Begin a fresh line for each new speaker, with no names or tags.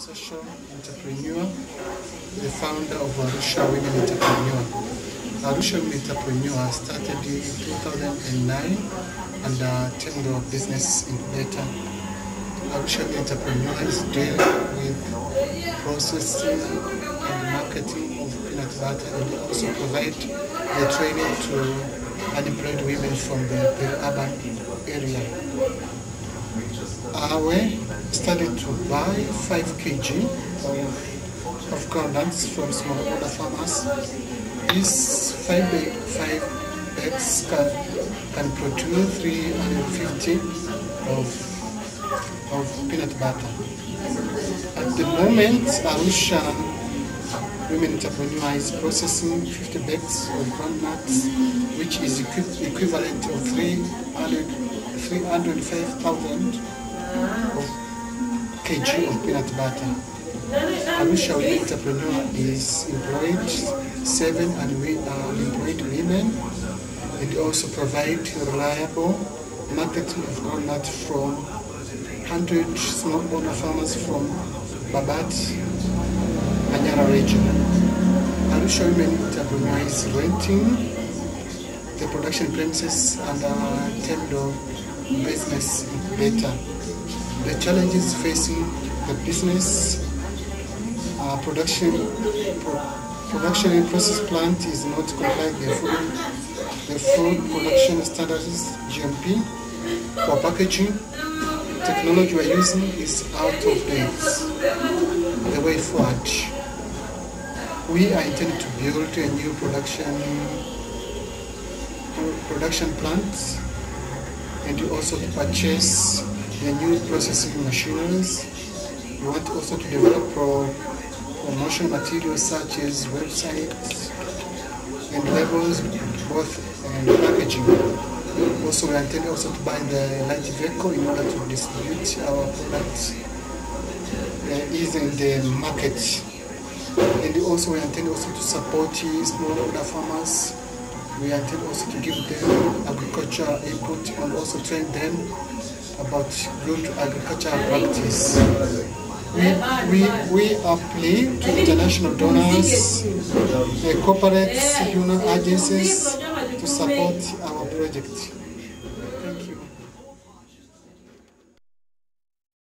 social entrepreneur, the founder of Arusha Women Entrepreneur. Arusha Women Entrepreneur started in 2009 under Tendo Business Incubator. Arusha Women Entrepreneur is dealing with processing and marketing of peanut butter, and they also provide the training to unemployed women from the urban area. We started to buy 5 kg of groundnuts from smallholder farmers. These 5 bags can produce 350 of peanut butter. At the moment, Arusha Women Entrepreneur is processing 50 bags of groundnuts, which is equivalent of 305,000 kg of peanut butter. Arusha Women Entrepreneur is employed 7 unemployed women, and also provide reliable marketing of groundnut from 100 smallholder farmers from Babat, Manyara region. Arusha Women Entrepreneur is renting the production premises under Tendo Business Incubator. The challenges facing the business production and process plant is not compliant with the food production standards GMP. For packaging, technology we're using is out of date. The way forward, we are intending to build a new production plant, and also to purchase the new processing machineries. We want also to develop promotion materials such as websites and labels, both and packaging. Also, we intend also to buy the light vehicle in order to distribute our products easily in the market. And also, we intend also to support smallholder farmers. We intend also to give them agricultural input and also train them about good agricultural practice. We appeal to international donors, corporates, union agencies to support our project.